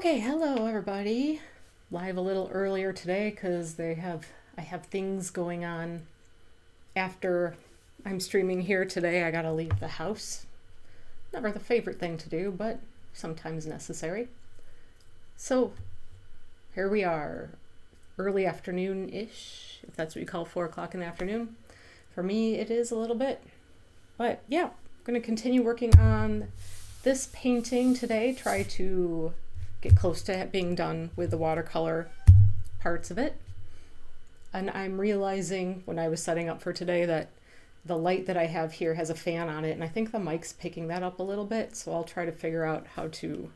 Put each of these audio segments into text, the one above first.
Okay, hello everybody. Live a little earlier today because I have things going on after I'm streaming here today. I gotta leave the house. Never the favorite thing to do, but sometimes necessary. So here we are, early afternoon-ish, if that's what you call 4 o'clock in the afternoon. For me, it is a little bit. But yeah, I'm gonna continue working on this painting today, try to get close to being done with the watercolor parts of it. And I'm realizing when I was setting up for today that the light that I have here has a fan on it, and I think the mic's picking that up a little bit, so I'll try to figure out how to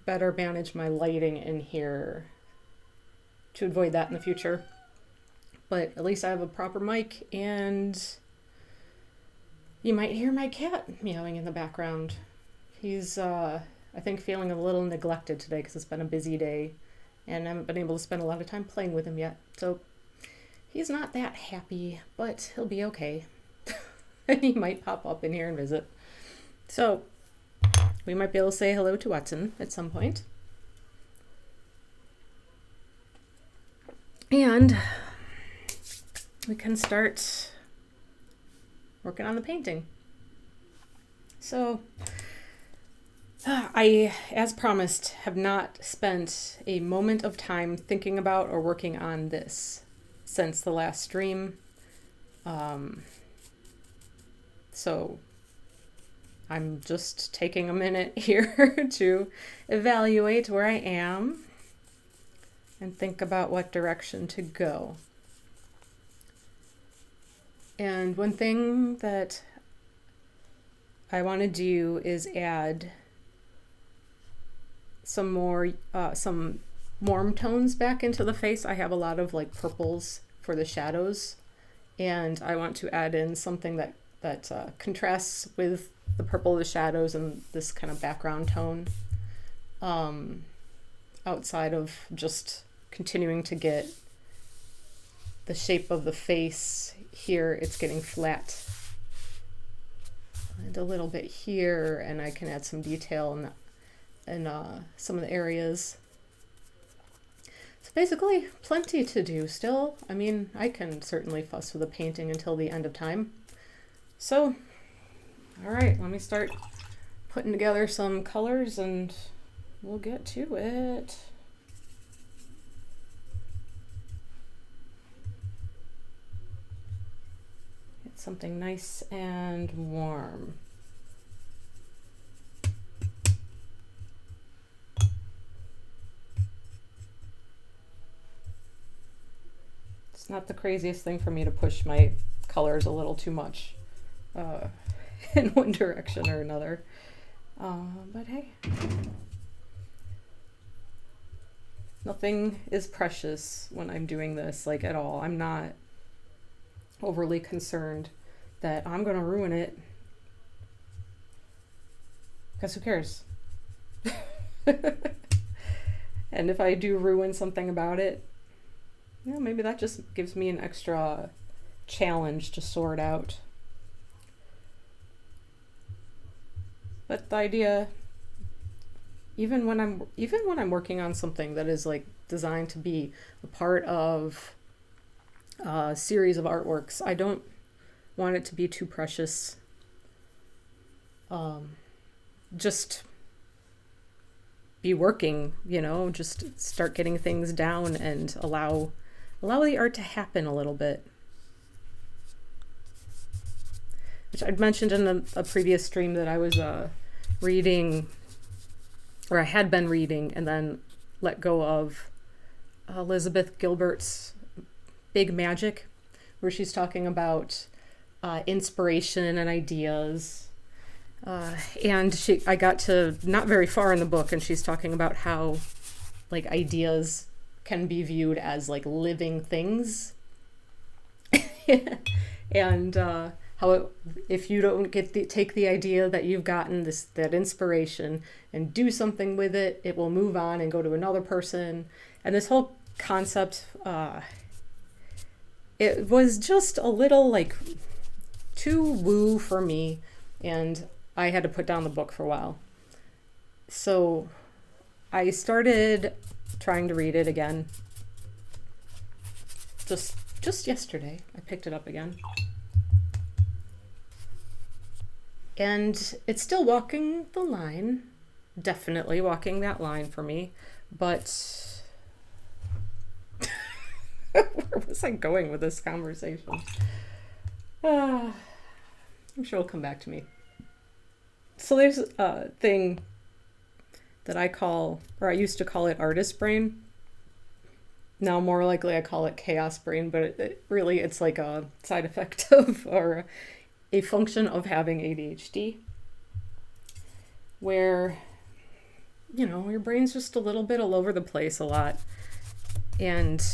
better manage my lighting in here to avoid that in the future. But at least I have a proper mic, and you might hear my cat meowing in the background. He's I think feeling a little neglected today because it's been a busy day and I haven't been able to spend a lot of time playing with him yet. So he's not that happy, but he'll be okay. And he might pop up in here and visit. So we might be able to say hello to Watson at some point. And we can start working on the painting. So I, as promised, have not spent a moment of time thinking about or working on this since the last stream. So I'm just taking a minute here to evaluate where I am and think about what direction to go. And one thing that I want to do is add some warm tones back into the face. I have a lot of like purples for the shadows, and I want to add in something that contrasts with the purple of the shadows and this kind of background tone, outside of just continuing to get the shape of the face here. It's getting flat and a little bit here, and I can add some detail in some of the areas. So basically plenty to do still. I mean, I can certainly fuss with the painting until the end of time. So, all right, let me start putting together some colors and we'll get to it. Get something nice and warm. Not the craziest thing for me to push my colors a little too much in one direction or another, but hey, nothing is precious when I'm doing this, like, at all. I'm not overly concerned that I'm gonna ruin it, because who cares? And if I do ruin something about it, yeah, maybe that just gives me an extra challenge to sort out. But the idea, even when I'm working on something that is like designed to be a part of a series of artworks, I don't want it to be too precious. Just be working, just start getting things down and allow the art to happen a little bit. Which I'd mentioned in a previous stream that I was reading, or I had been reading and then let go of Elizabeth Gilbert's Big Magic, where she's talking about inspiration and ideas. And I got to not very far in the book, and she's talking about how like ideas can be viewed as like living things, and how if you don't take the idea that you've gotten that inspiration and do something with it, it will move on and go to another person. And this whole concept, it was just a little like too woo for me, and I had to put down the book for a while. So I started trying to read it again. Just yesterday, I picked it up again. And it's still walking the line, definitely walking that line for me, but where was I going with this conversation? I'm sure it'll come back to me. So there's a thing that I call, or I used to call it artist brain. Now more likely I call it chaos brain, but it's like a side effect of, or a function of having ADHD, where, you know, your brain's just a little bit all over the place a lot. And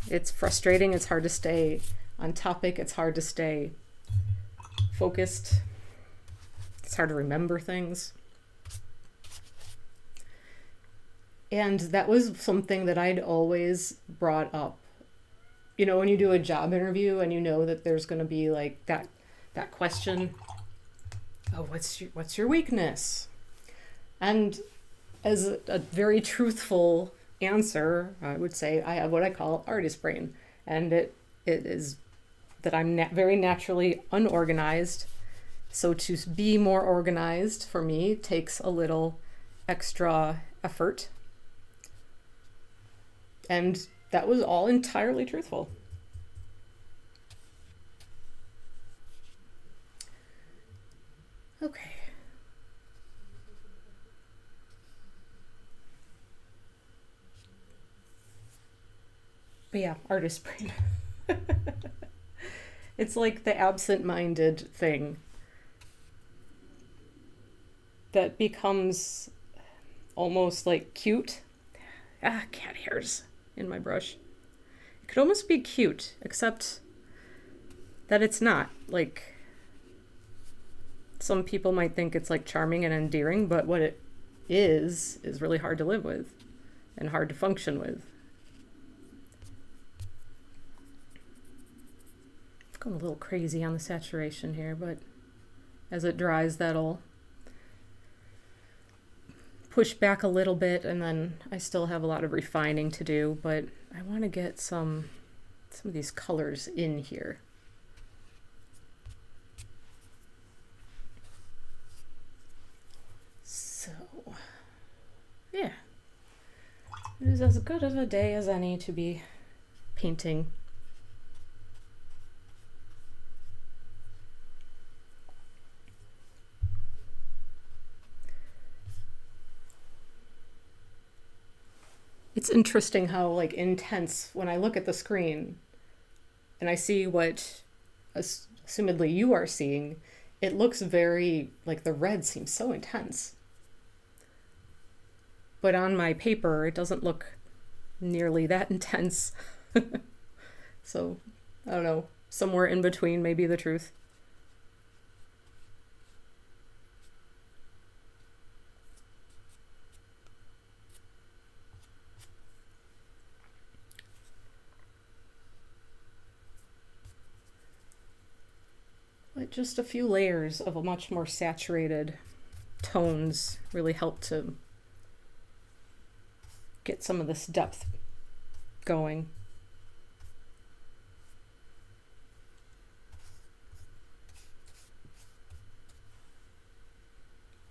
it's frustrating. It's hard to stay on topic. It's hard to stay focused. It's hard to remember things. And that was something that I'd always brought up. You know, when you do a job interview and you know that there's going to be like that question, oh, what's your weakness? And as a very truthful answer, I would say I have what I call artist brain. And it is that I'm very naturally unorganized. So to be more organized for me takes a little extra effort. And that was all entirely truthful. Okay. But yeah, artist brain. It's like the absent-minded thing that becomes almost like cute. Cat hairs in my brush. It could almost be cute, except that it's not. Like, some people might think it's like charming and endearing, but what it is really hard to live with and hard to function with. It's going a little crazy on the saturation here, but as it dries, that'll push back a little bit, and then I still have a lot of refining to do, but I want to get some of these colors in here. So, yeah. It is as good of a day as any to be painting. It's interesting how like intense, when I look at the screen and I see what assumedly you are seeing, it looks very, like the red seems so intense. But on my paper, it doesn't look nearly that intense. So, I don't know, somewhere in between may be the truth. But just a few layers of a much more saturated tones really help to get some of this depth going.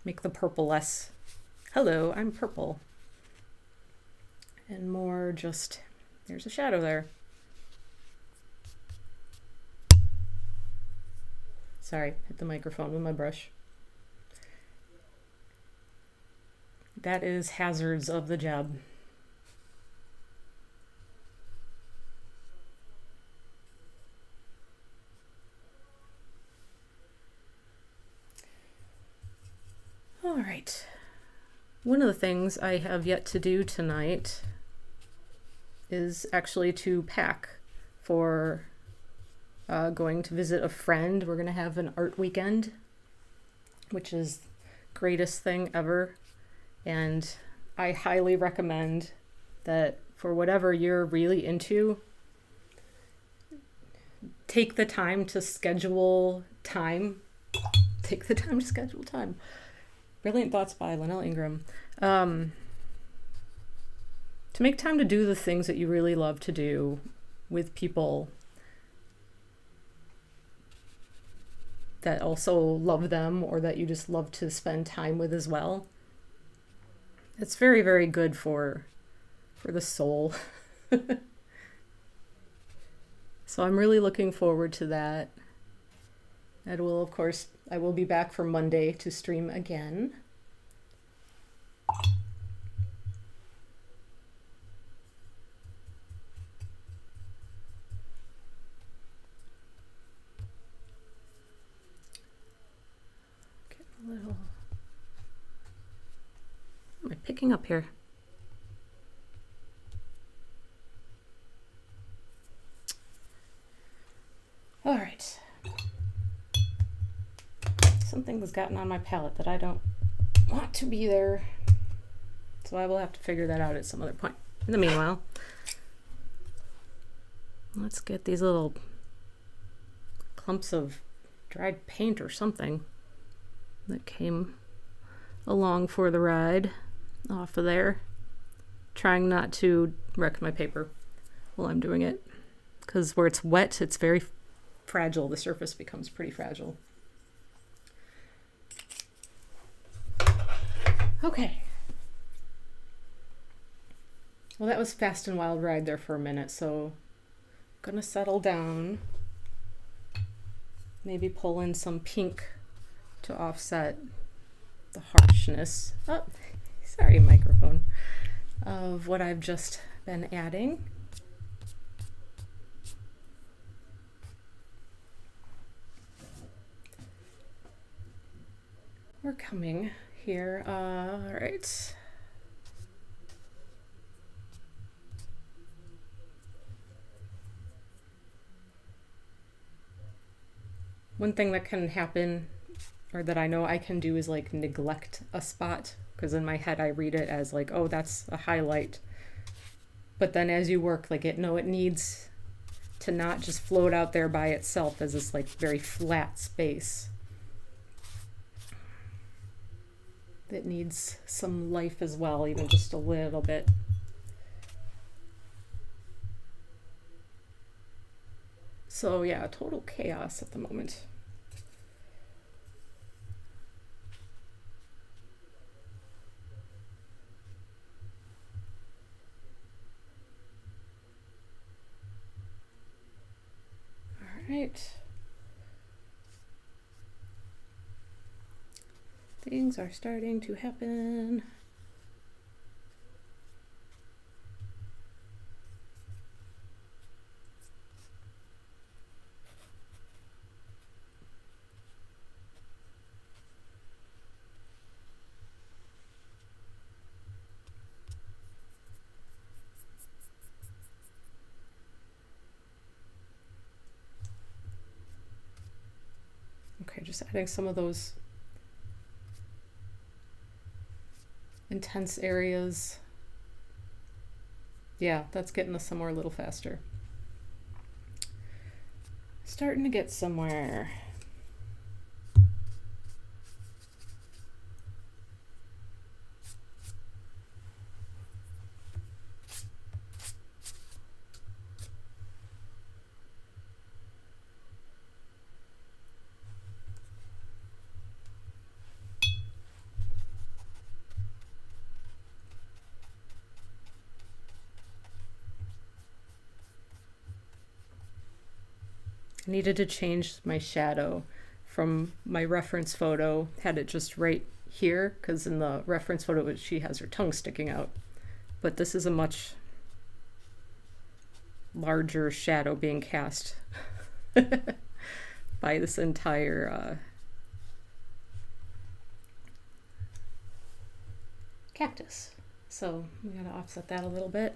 Make the purple less, hello, I'm purple. And more just, there's a shadow there. Sorry, hit the microphone with my brush. That is hazards of the job. All right. One of the things I have yet to do tonight is actually to pack for going to visit a friend. We're going to have an art weekend, which is the greatest thing ever. And I highly recommend that for whatever you're really into, take the time to schedule time. Take the time to schedule time. Brilliant Thoughts by Lynell Ingram. to make time to do the things that you really love to do with people that also love them or that you just love to spend time with as well. It's very, very good for the soul. So I'm really looking forward to that. And will, of course, I will be back for Monday to stream again. Get a little... What am I picking up here? All right. Something has gotten on my palette that I don't want to be there. So I will have to figure that out at some other point. In the meanwhile, let's get these little clumps of dried paint or something that came along for the ride off of there. Trying not to wreck my paper while I'm doing it, because where it's wet, it's very fragile. The surface becomes pretty fragile. Okay. Well, that was fast and wild ride there for a minute, so I'm gonna settle down. Maybe pull in some pink to offset the harshness. Oh, sorry, microphone. Of what I've just been adding. We're coming here. All right. One thing that can happen, or that I know I can do, is like neglect a spot, because in my head I read it as like, oh, that's a highlight. But then as you work, like it needs to not just float out there by itself as this like very flat space. It needs some life as well, even just a little bit. So yeah, total chaos at the moment. All right. Things are starting to happen. Okay, just adding some of those intense areas. Yeah, that's getting us somewhere a little faster. Starting to get somewhere. I needed to change my shadow from my reference photo, had it just right here, because in the reference photo she has her tongue sticking out. But this is a much larger shadow being cast by this entire cactus. So we gotta offset that a little bit.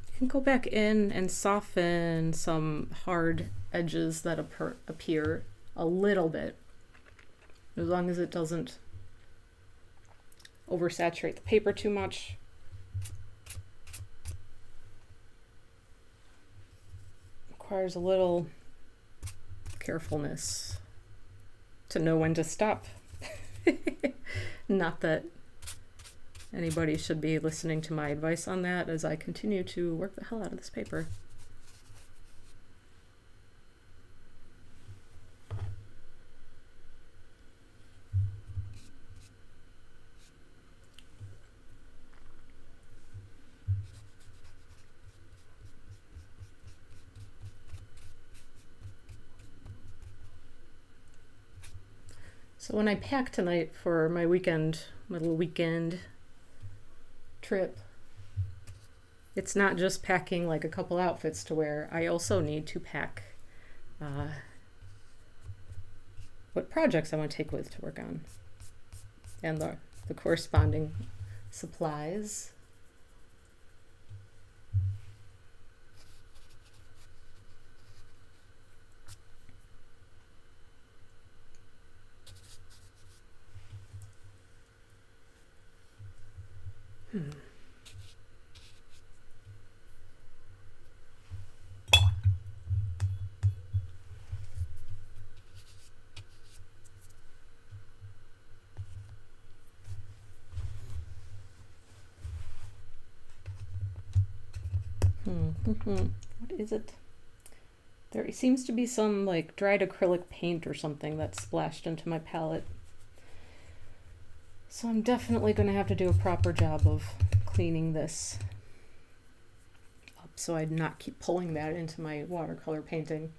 You can go back in and soften some hard edges that appear a little bit, as long as it doesn't oversaturate the paper too much. requires a little carefulness to know when to stop. Not that anybody should be listening to my advice on that as I continue to work the hell out of this paper. So when I pack tonight for my little weekend trip, it's not just packing like a couple outfits to wear. I also need to pack what projects I want to take with to work on, and the corresponding supplies. What is it? There seems to be some like dried acrylic paint or something that's splashed into my palette. So I'm definitely going to have to do a proper job of cleaning this up so I'd not keep pulling that into my watercolor painting.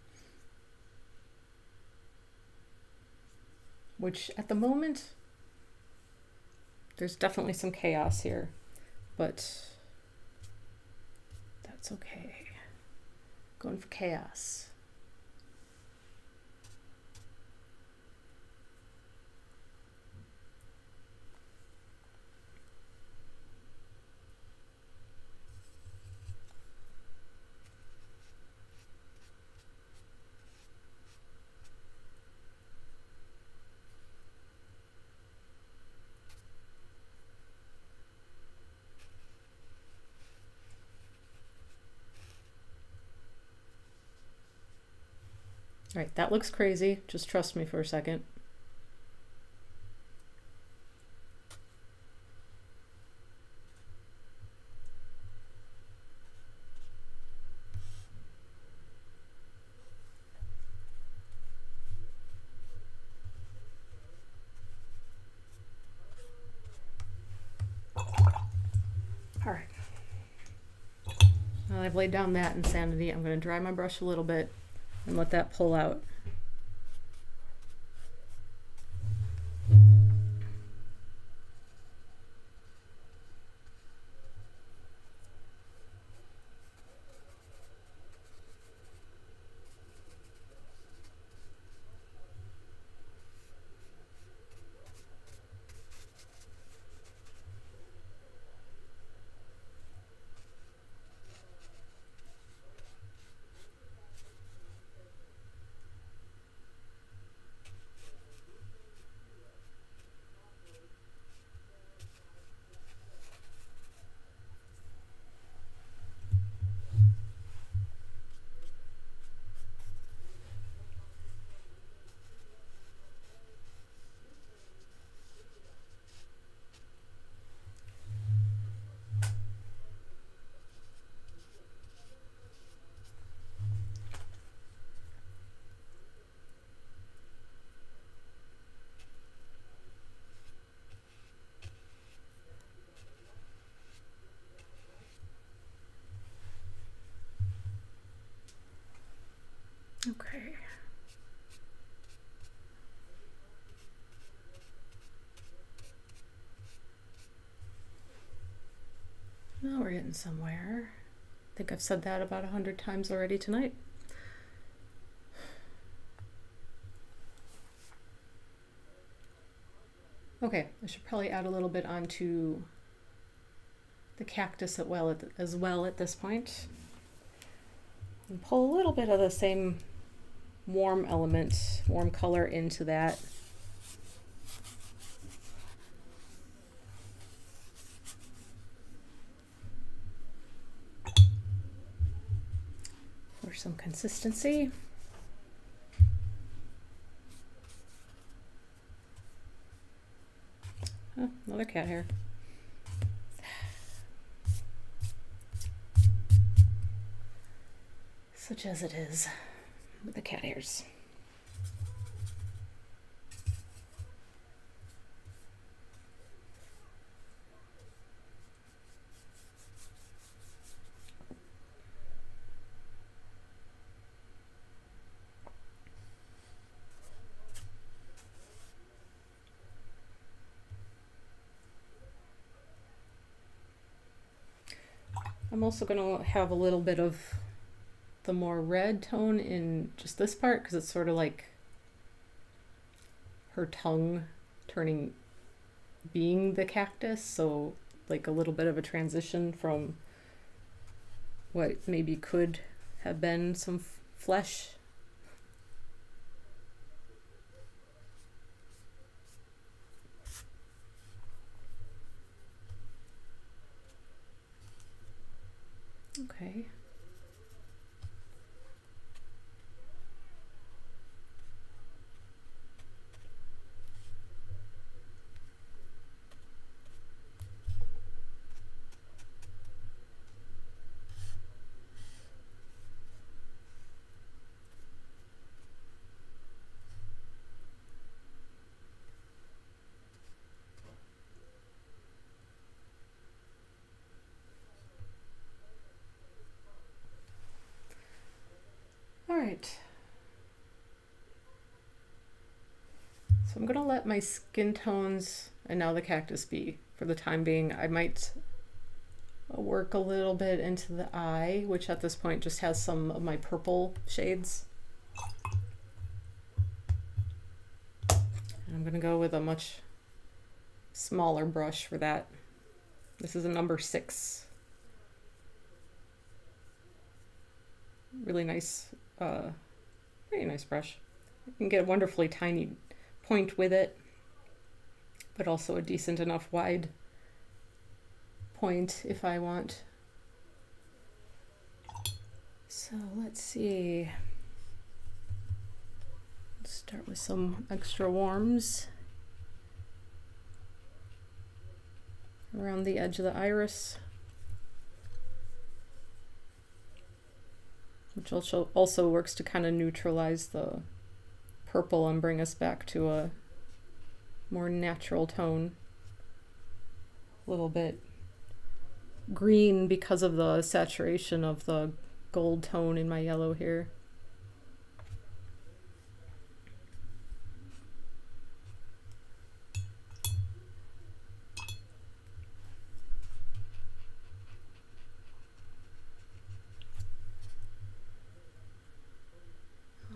Which at the moment, there's definitely some chaos here, but that's okay. Going for chaos. All right, that looks crazy. Just trust me for a second. All right. Now I've laid down that insanity. I'm going to dry my brush a little bit and let that pull out. Okay. Now we're getting somewhere. I think I've said that about 100 times already tonight. Okay, I should probably add a little bit onto the cactus as well at this point. And pull a little bit of the same warm element, warm color into that. For some consistency. Oh, another cat hair. Such as it is with the cat hairs. I'm also going to have a little bit of the more red tone in just this part because it's sort of like her tongue being the cactus, so like a little bit of a transition from what maybe could have been some flesh. Okay. All right. So I'm gonna let my skin tones and now the cactus be for the time being. I might work a little bit into the eye, which at this point just has some of my purple shades. And I'm gonna go with a much smaller brush for that. This is a number 6. Really nice, pretty nice brush. You can get a wonderfully tiny point with it, but also a decent enough wide point if I want. So let's see. Let's start with some extra warms around the edge of the iris, which also works to kind of neutralize the purple and bring us back to a more natural tone. A little bit green because of the saturation of the gold tone in my yellow here.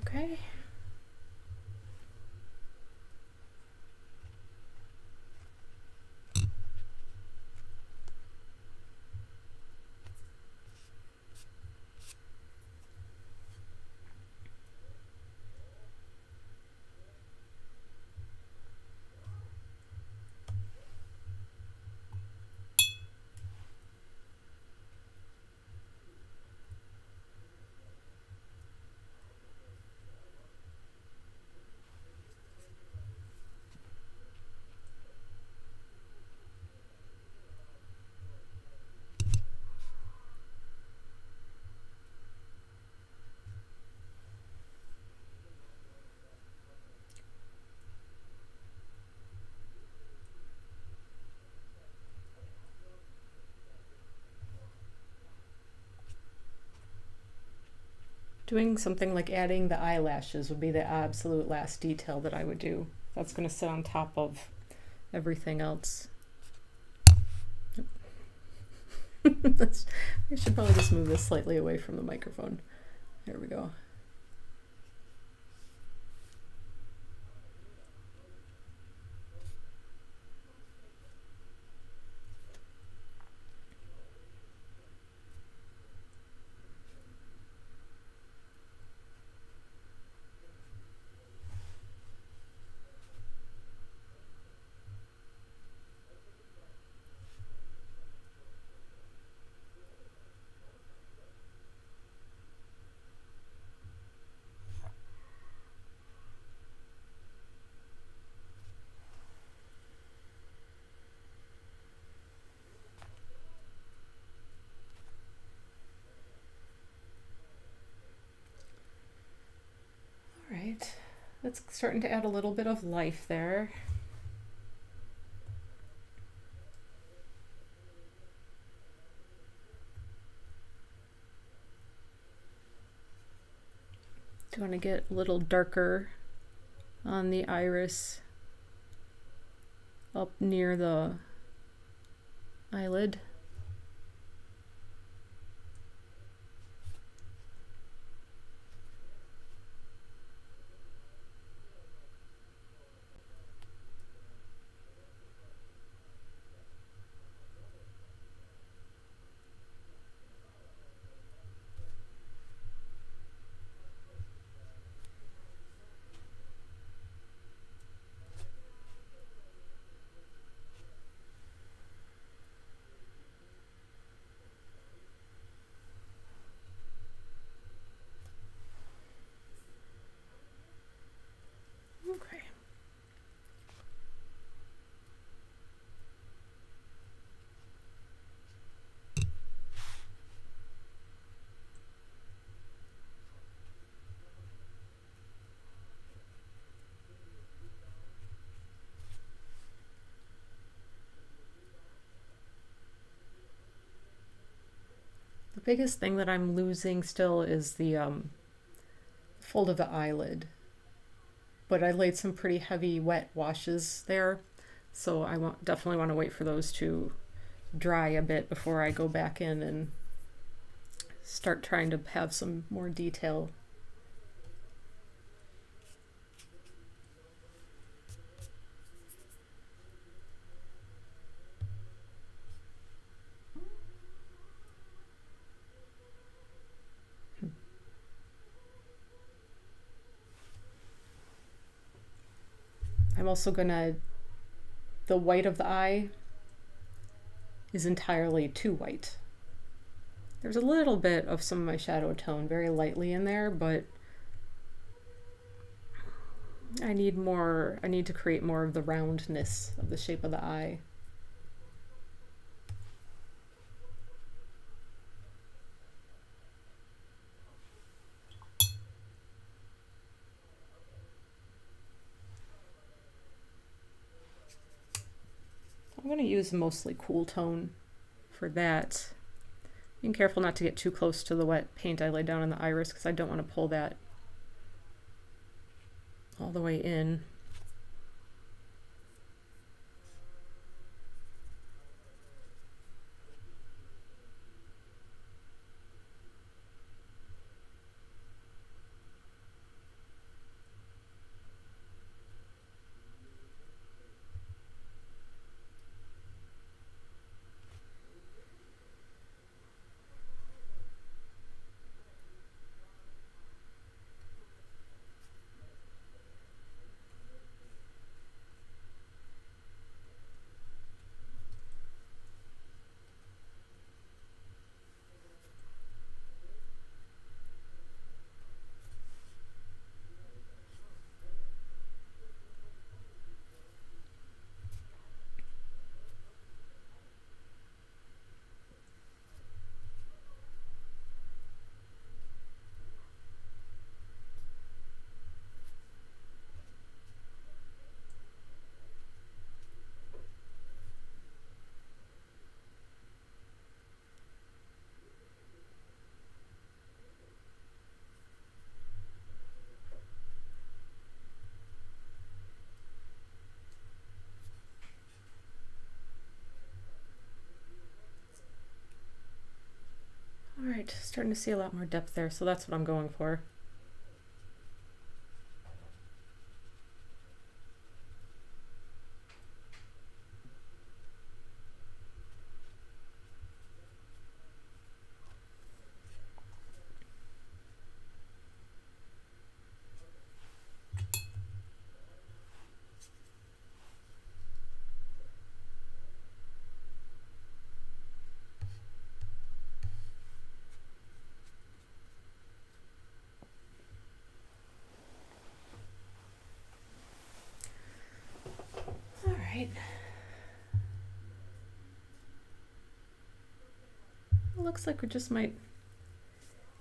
Okay. Doing something like adding the eyelashes would be the absolute last detail that I would do. That's going to sit on top of everything else. I should probably just move this slightly away from the microphone. There we go. It's starting to add a little bit of life there. Do you want to get a little darker on the iris up near the eyelid? Okay. The biggest thing that I'm losing still is the fold of the eyelid. But I laid some pretty heavy wet washes there, so I definitely want to wait for those to dry a bit before I go back in and start trying to have some more detail. I'm also gonna, the white of the eye is entirely too white. There's a little bit of some of my shadow tone very lightly in there, but I need to create more of the roundness of the shape of the eye. I'm going to use mostly cool tone for that. Being careful not to get too close to the wet paint I laid down on the iris because I don't want to pull that all the way in. All right, starting to see a lot more depth there, so that's what I'm going for. All right. Looks like we just might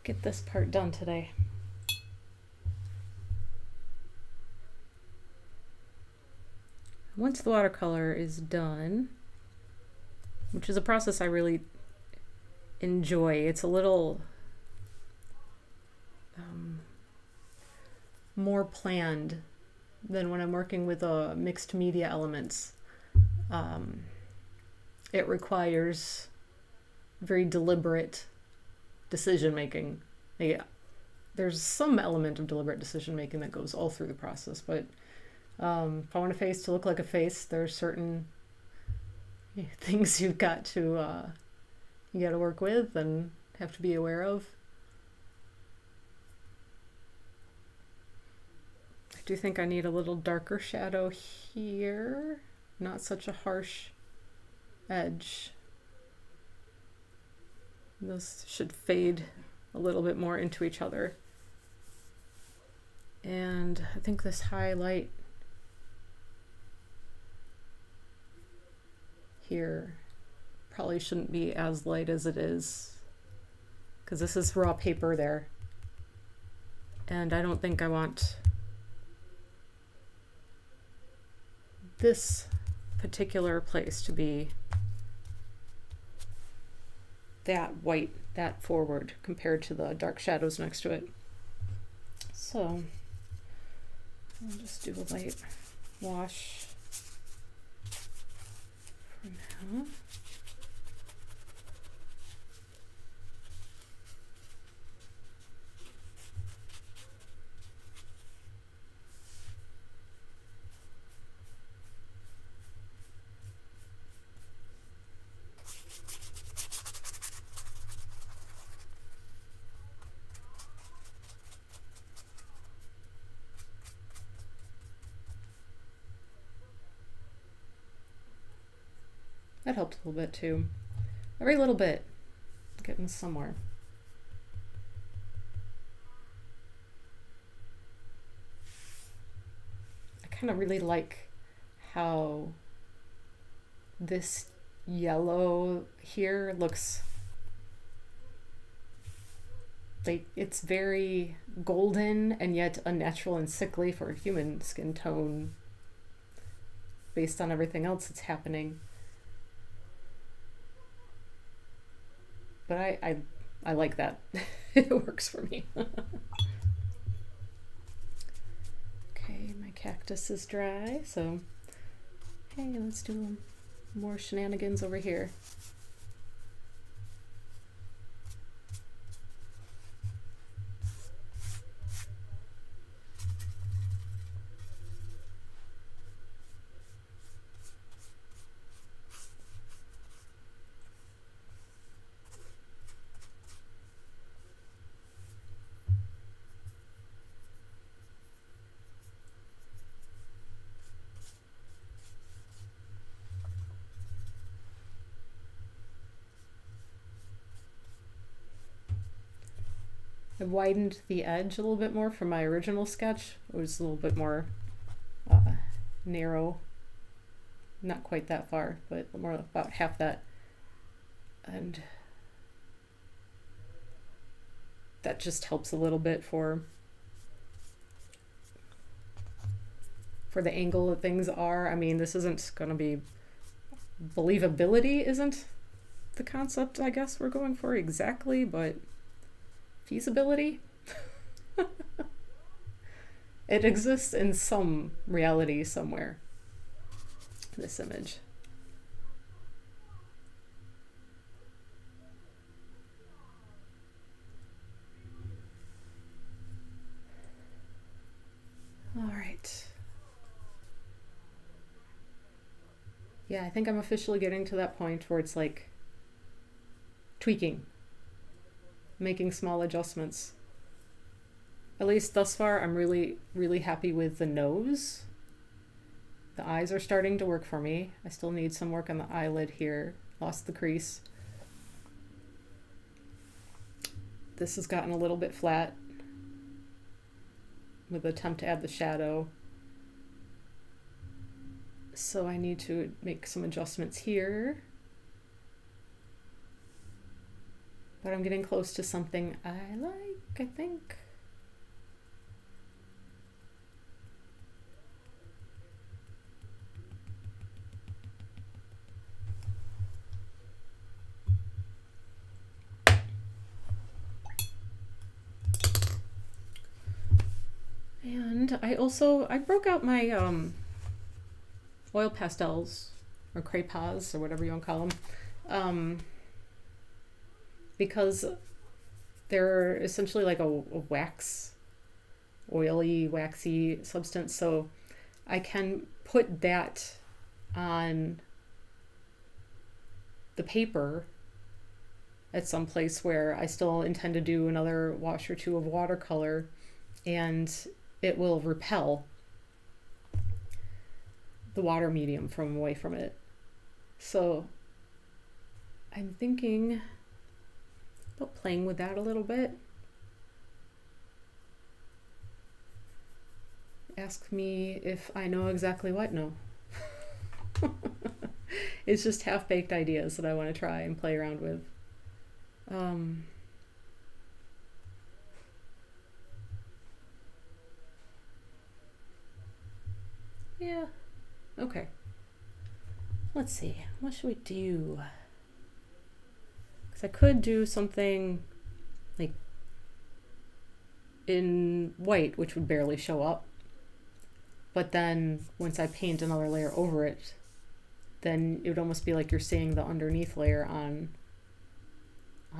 get this part done today. once the watercolor is done, which is a process I really enjoy, it's a little more planned than when I'm working with mixed media elements. It requires very deliberate decision making. Yeah, there's some element of deliberate decision making that goes all through the process, but if I want a face to look like a face, there's certain things you've got to work with and have to be aware of. I do think I need a little darker shadow here, not such a harsh edge. Those should fade a little bit more into each other. And I think this highlight here probably shouldn't be as light as it is, because this is raw paper there. And I don't think I want this particular place to be that white, that forward, compared to the dark shadows next to it. So I'll just do a light wash for now. That helped a little bit too. Every little bit, getting somewhere. I kind of really like how this yellow here looks like it's very golden and yet unnatural and sickly for a human skin tone based on everything else that's happening. But I like that. It works for me. Okay, my cactus is dry, so hey, let's do more shenanigans over here. I widened the edge a little bit more from my original sketch. It was a little bit more narrow. Not quite that far, but more about half that. And that just helps a little bit for the angle that things are. I mean, this isn't going to be, believability isn't the concept I guess we're going for exactly, but feasibility. It exists in some reality somewhere, this image. All right. Yeah, I think I'm officially getting to that point where it's like tweaking, making small adjustments. At least thus far, I'm really, really happy with the nose. The eyes are starting to work for me. I still need some work on the eyelid here. Lost the crease. This has gotten a little bit flat with the attempt to add the shadow. So I need to make some adjustments here. But I'm getting close to something I like, I think. I broke out my oil pastels or crayons or whatever you want to call them, because they're essentially like a wax, oily, waxy substance. So I can put that on the paper at some place where I still intend to do another wash or two of watercolor, and it will repel the water medium from away from it. So I'm thinking about playing with that a little bit. Ask me if I know exactly what. No. It's just half-baked ideas that I want to try and play around with. Yeah. Okay. Let's see. What should we do? Because I could do something like in white, which would barely show up. But then once I paint another layer over it, then it would almost be like you're seeing the underneath layer on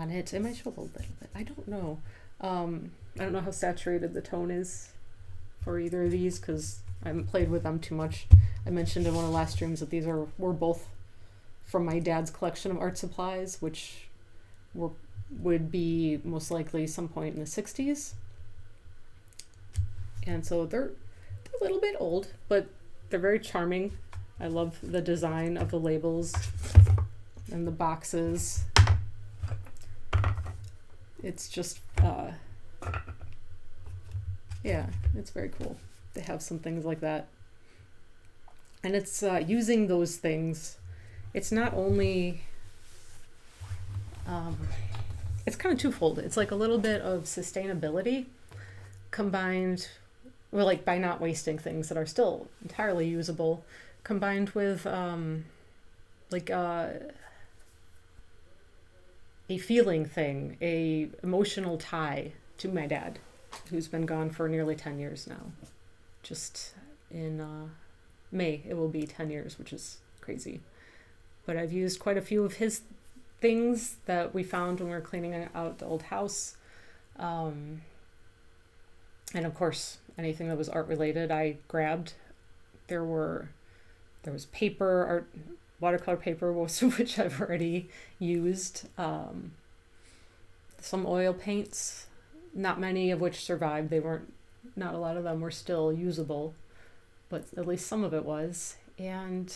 it. It might show up a little bit. I don't know. I don't know how saturated the tone is for either of these because I haven't played with them too much. I mentioned in one of the last streams that these were both from my dad's collection of art supplies, which would be most likely some point in the 60s. And so they're a little bit old, but they're very charming. I love the design of the labels and the boxes. It's just, yeah, it's very cool to have some things like that. And it's using those things. It's not only, it's kind of twofold. It's like a little bit of sustainability combined, well, like by not wasting things that are still entirely usable, combined with like a feeling thing, a emotional tie to my dad, who's been gone for nearly 10 years now. Just in May, it will be 10 years, which is crazy. But I've used quite a few of his things that we found when we were cleaning out the old house. And of course, anything that was art related, I grabbed. There was paper, art, watercolor paper, most of which I've already used. Some oil paints, not many of which survived. Not a lot of them were still usable, but at least some of it was. And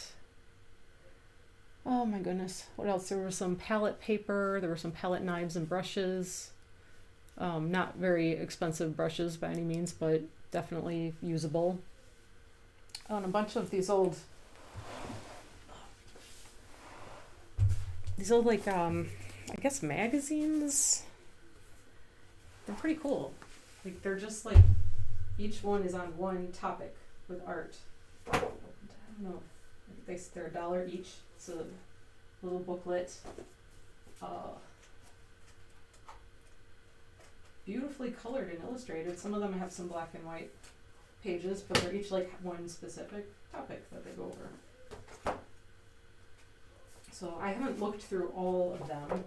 oh my goodness, what else? There was some palette paper, there were some palette knives and brushes. Not very expensive brushes by any means, but definitely usable. Oh, and a bunch of these old like, I guess magazines. They're pretty cool. Like, they're just like, each one is on one topic with art. I don't know. They're $1 each. It's a little booklet. Beautifully colored and illustrated. Some of them have some black and white pages, but they're each like one specific topic that they go over. So I haven't looked through all of them,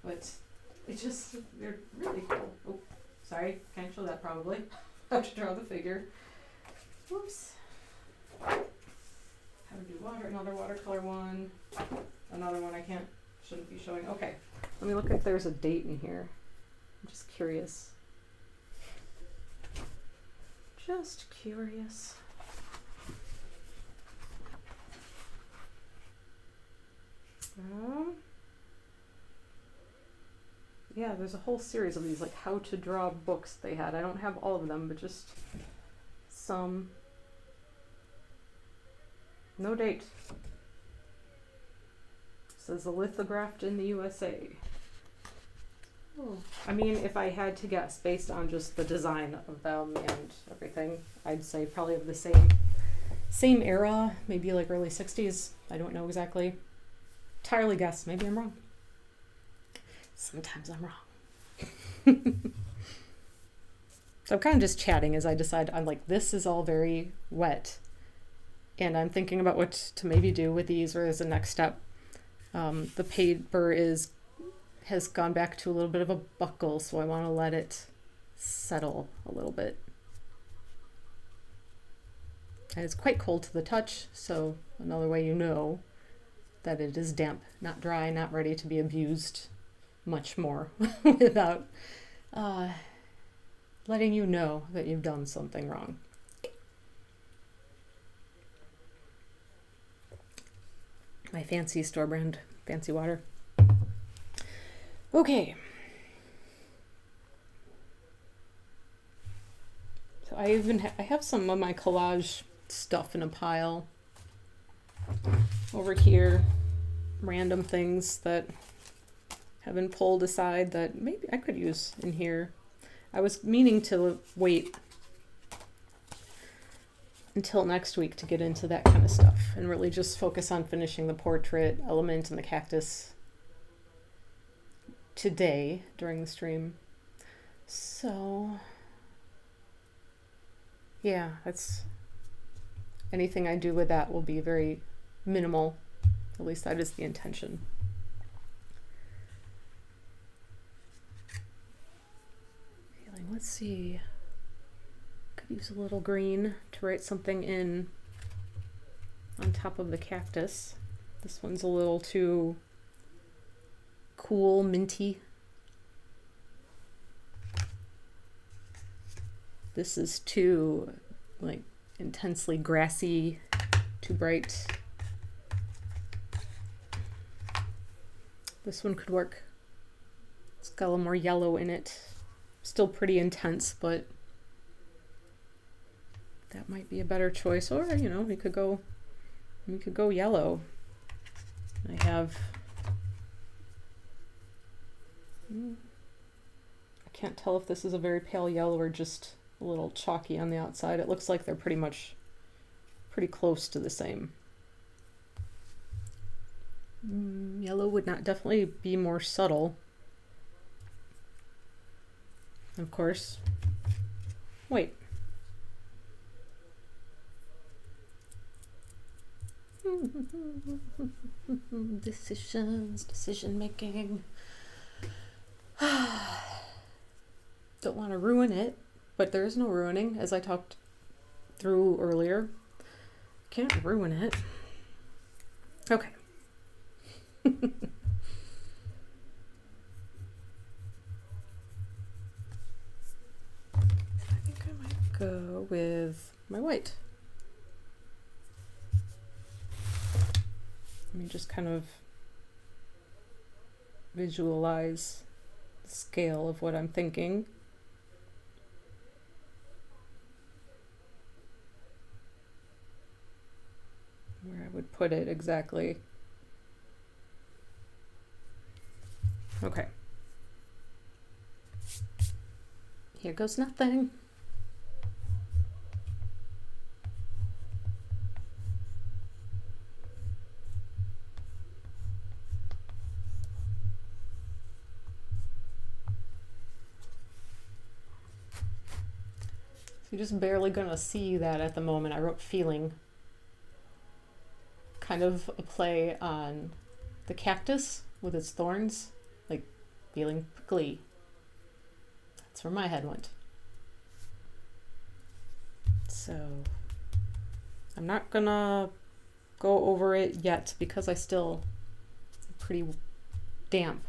but they're really cool. Oh, sorry, can't show that probably. I have to draw the figure. Whoops. How to do another watercolor one. Another one shouldn't be showing. Okay, let me look if there's a date in here. I'm just curious. Just curious. Yeah, there's a whole series of these, like how to draw books they had. I don't have all of them, but just some. No date. Says lithographed in the USA. Oh. I mean, if I had to guess based on just the design of them and everything, I'd say probably of the same era, maybe like early 60s. I don't know exactly. Entirely guess. Maybe I'm wrong. Sometimes I'm wrong. So I'm kind of just chatting as I decide. I'm like, this is all very wet, and I'm thinking about what to maybe do with these or as a next step. The paper has gone back to a little bit of a buckle, so I want to let it settle a little bit. And it's quite cold to the touch, so another way you know that it is damp, not dry, not ready to be abused much more without letting you know that you've done something wrong. My fancy store brand fancy water. Okay. So I have some of my collage stuff in a pile over here, random things that have been pulled aside that maybe I could use in here. I was meaning to wait until next week to get into that kind of stuff and really just focus on finishing the portrait element and the cactus today during the stream. So yeah, that's anything I do with that will be very minimal. At least that is the intention. Feeling, let's see. Could use a little green to write something in on top of the cactus. This one's a little too cool, minty. This is too like intensely grassy, too bright. This one could work. It's got a little more yellow in it. Still pretty intense, but that might be a better choice. Or, you know, we could go yellow. I have I can't tell if this is a very pale yellow or just a little chalky on the outside. It looks like they're pretty close to the same. Yellow would not definitely be more subtle. Of course. Wait. Decision making. Don't want to ruin it, but there is no ruining, as I talked through earlier. Can't ruin it. Okay. I think I might go with my white. Let me just kind of visualize the scale of what I'm thinking. Where I would put it exactly. Okay. Here goes nothing. You're just barely gonna see that at the moment. I wrote feeling. Kind of a play on the cactus with its thorns, like feeling prickly. That's where my head went. So I'm not gonna go over it yet because it's pretty damp,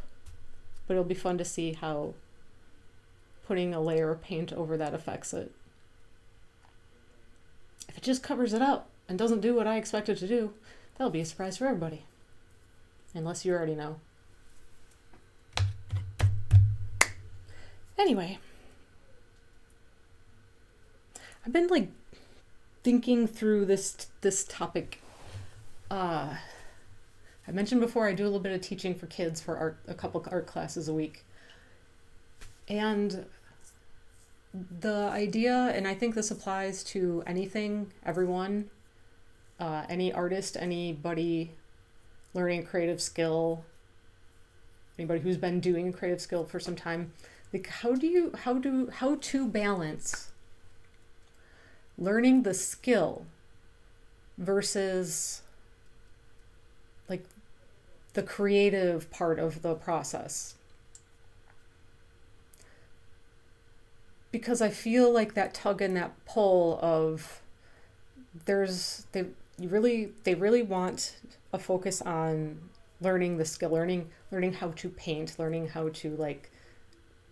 but it'll be fun to see how putting a layer of paint over that affects it. If it just covers it up and doesn't do what I expect it to do, that'll be a surprise for everybody. Unless you already know. Anyway. I've been like thinking through this topic. I mentioned before I do a little bit of teaching for kids for art, a couple art classes a week. And the idea, and I think this applies to anything, everyone, any artist, anybody learning a creative skill, anybody who's been doing a creative skill for some time, Like how to balance learning the skill versus like the creative part of the process. Because I feel like that tug and that pull of they really want a focus on learning the skill, learning how to paint, learning how to like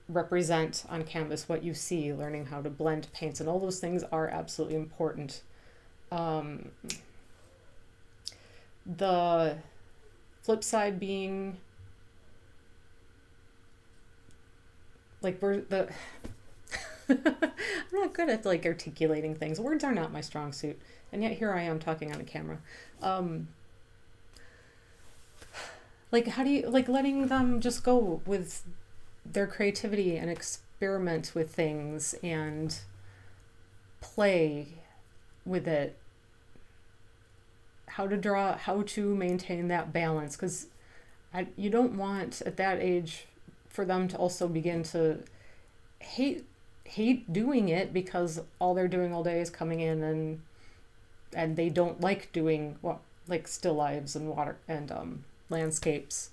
represent on canvas what you see, learning how to blend paints, and all those things are absolutely important. The flip side being like I'm not good at like articulating things. Words are not my strong suit, and yet here I am talking on a camera. Like how do you like letting them just go with their creativity and experiment with things and play with it? How to draw, how to maintain that balance, because you don't want at that age for them to also begin to hate doing it because all they're doing all day is coming in and they don't like doing like still lives and water and landscapes,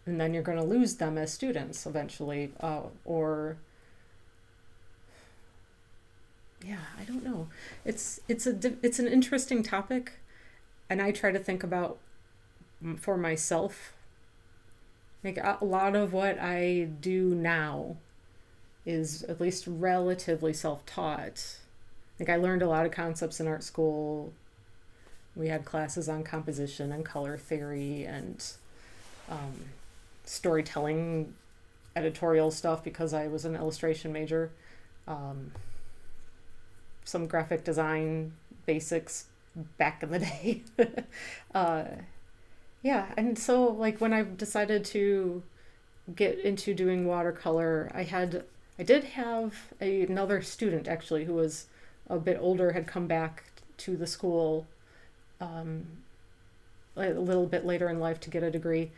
and then you're going to lose them as students eventually, or yeah, I don't know. It's an interesting topic, and I try to think about for myself. Like a lot of what I do now is at least relatively self-taught. Like I learned a lot of concepts in art school. We had classes on composition and color theory and storytelling, editorial stuff because I was an illustration major. Some graphic design basics back in the day. Yeah, and so like when I decided to get into doing watercolor, I did have another student actually who was a bit older, had come back to the school a little bit later in life to get a degree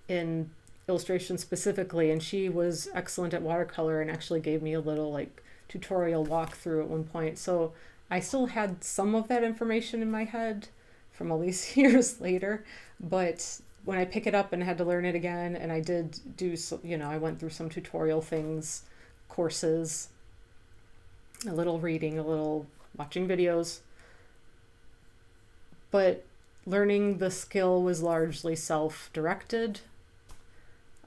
in illustration specifically, and she was excellent at watercolor and actually gave me a little like tutorial walkthrough at one point. So I still had some of that information in my head from all these years later, but when I pick it up and had to learn it again, and I did do, I went through some tutorial things, courses, a little reading, a little watching videos, but learning the skill was largely self-directed.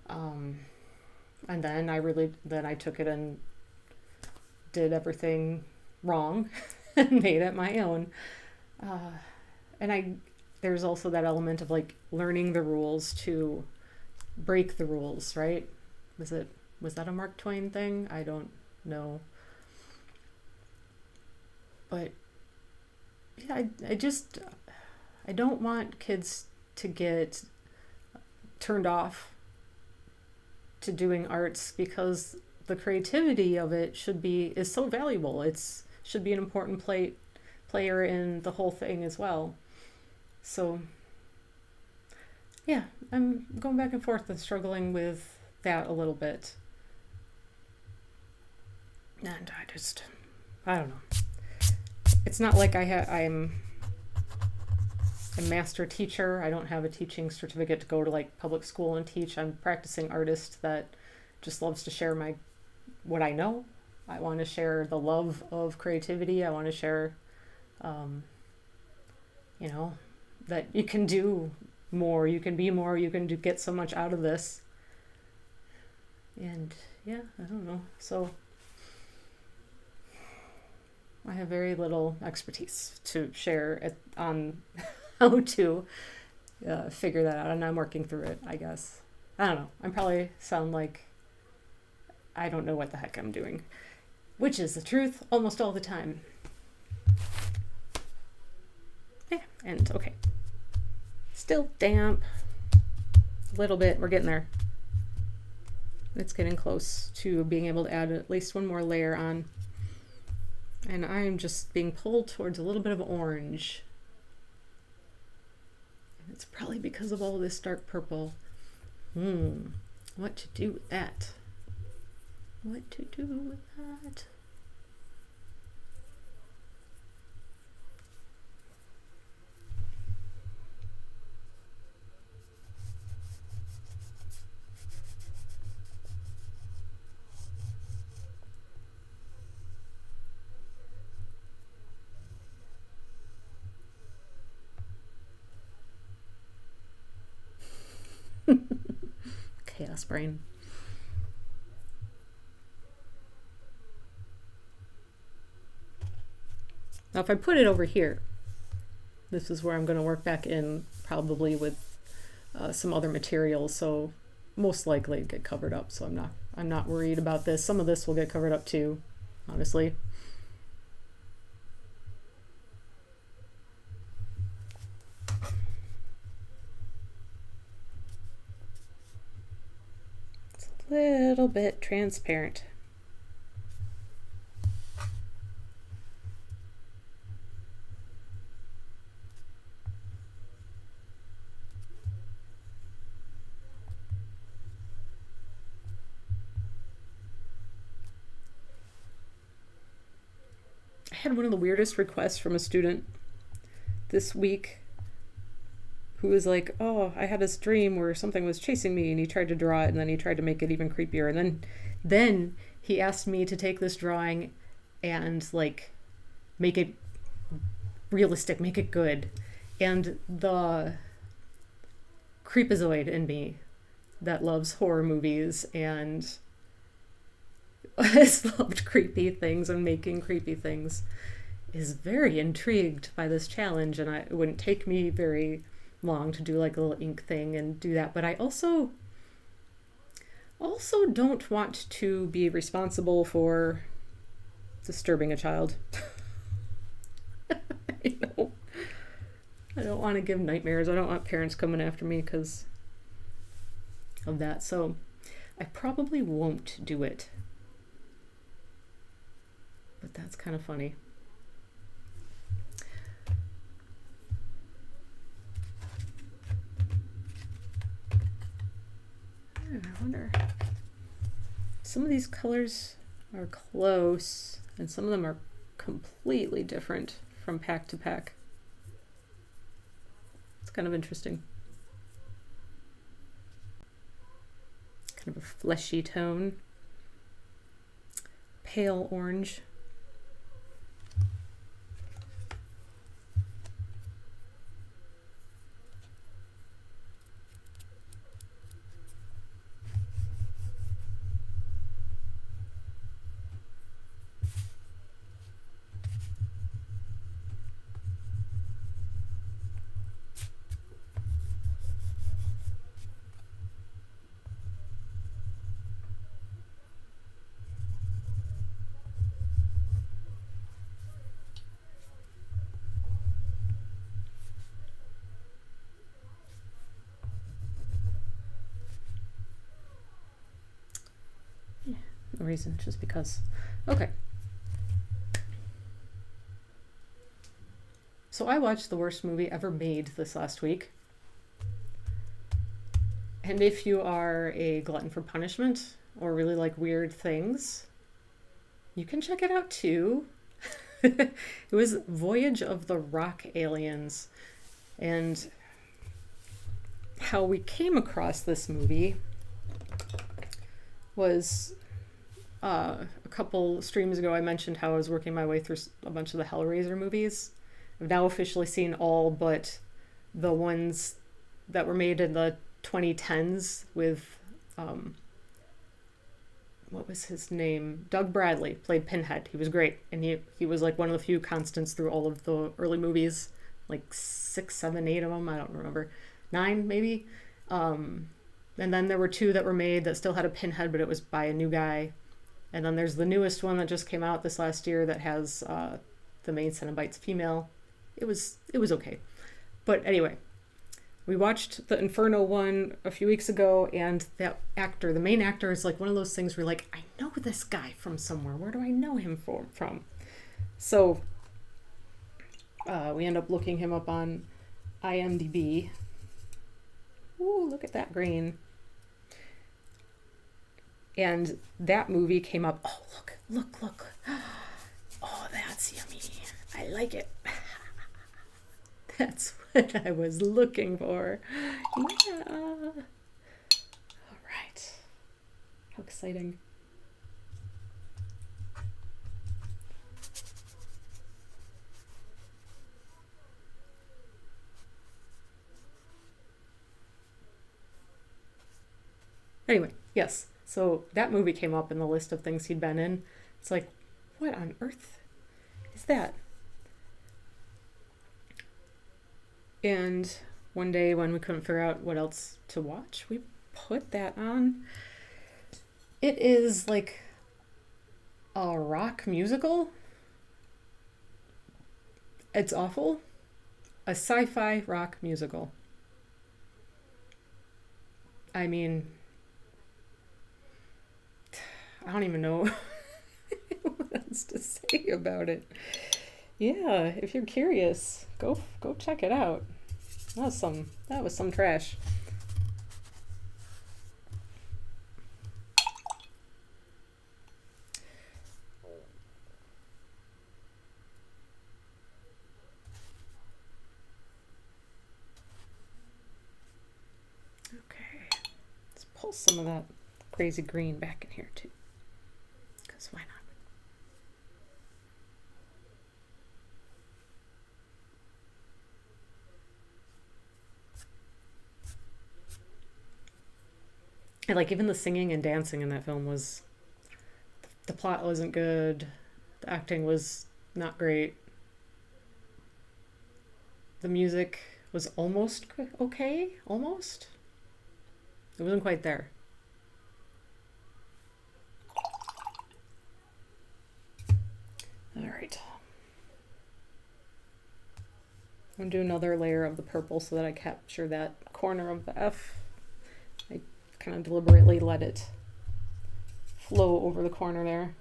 And then I took it and did everything wrong and made it my own. There's also that element of like learning the rules to break the rules, right? Was that a Mark Twain thing? I don't know. But yeah, I don't want kids to get turned off to doing arts, because the creativity of it is so valuable. Should be an important player in the whole thing as well. So yeah, I'm going back and forth and struggling with that a little bit. And I don't know. It's not like I'm a master teacher. I don't have a teaching certificate to go to like public school and teach. I'm a practicing artist that just loves to share what I know. I want to share the love of creativity. I want to share, that you can do more, you can be more, you can get so much out of this. And yeah, I don't know. So I have very little expertise to share on how to figure that out, and I'm working through it, I guess. I don't know. I probably sound like I don't know what the heck I'm doing, which is the truth almost all the time. Yeah, and okay. Still damp. A little bit. We're getting there. It's getting close to being able to add at least one more layer on. And I'm just being pulled towards a little bit of orange. And it's probably because of all this dark purple. What to do with that? what to do with that. Chaos brain. Now if I put it over here, this is where I'm going to work back in, probably with some other materials, so most likely it'd get covered up, so I'm not worried about this. Some of this will get covered up too, honestly. It's a little bit transparent. I had one of the weirdest requests from a student this week who was like, oh, I had this dream where something was chasing me, and he tried to draw it, and then he tried to make it even creepier, and then he asked me to take this drawing and like make it realistic, make it good. And the creepazoid in me that loves horror movies and has loved creepy things and making creepy things is very intrigued by this challenge, and it wouldn't take me very long to do like a little ink thing and do that. But I also don't want to be responsible for disturbing a child. I don't want to give nightmares. I don't want parents coming after me because of that. So I probably won't do it. But that's kind of funny. I wonder. Some of these colors are close, and some of them are completely different from pack to pack. It's kind of interesting. Kind of a fleshy tone. Pale orange. No reason, just because. Okay. So I watched the worst movie ever made this last week. And if you are a glutton for punishment or really like weird things, you can check it out too. It was Voyage of the Rock Aliens. And how we came across this movie was a couple streams ago. I mentioned how I was working my way through a bunch of the Hellraiser movies. I've now officially seen all but the ones that were made in the 2010s with, what was his name? Doug Bradley played Pinhead. He was great. And he was like one of the few constants through all of the early movies, like 6, 7, 8 of them. I don't remember. 9 maybe. And then there were 2 that were made that still had a Pinhead, but it was by a new guy. And then there's the newest one that just came out this last year that has the main Cenobite's female. It was okay. But anyway, we watched the Inferno one a few weeks ago, and that actor, the main actor, is like one of those things where you're like, I know this guy from somewhere. Where do I know him from? So we end up looking him up on IMDb. Ooh, look at that green. And that movie came up. Oh, look, look, look. Oh, that's yummy. I like it. That's what I was looking for. Yeah. All right. How exciting. Anyway, yes. So that movie came up in the list of things he'd been in. It's like, what on earth is that? And one day when we couldn't figure out what else to watch, we put that on. It is like a rock musical. It's awful. A sci-fi rock musical. I mean, I don't even know what else to say about it. Yeah, if you're curious, go check it out. That was some trash. Okay, let's pull some of that crazy green back in here too, because why not? And like even the singing and dancing in that film was, the plot wasn't good, the acting was not great, the music was almost okay, almost. It wasn't quite there. All right. I'm gonna do another layer of the purple so that I capture that corner of the F. I kind of deliberately let it flow over the corner there.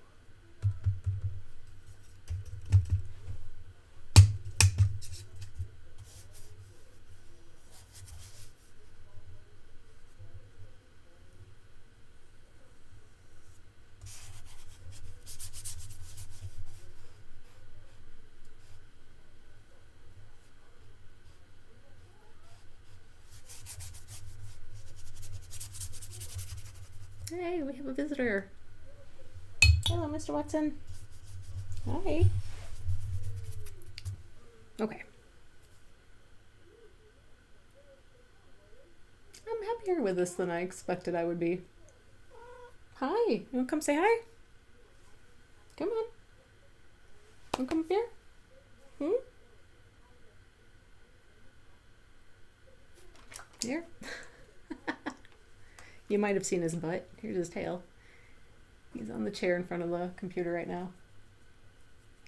Hey, we have a visitor. Hello, Mr. Watson. Hi. Okay. I'm happier with this than I expected I would be. Hi. You want to come say hi? Come on. Want to come up here? Here. You might have seen his butt. Here's his tail. He's on the chair in front of the computer right now.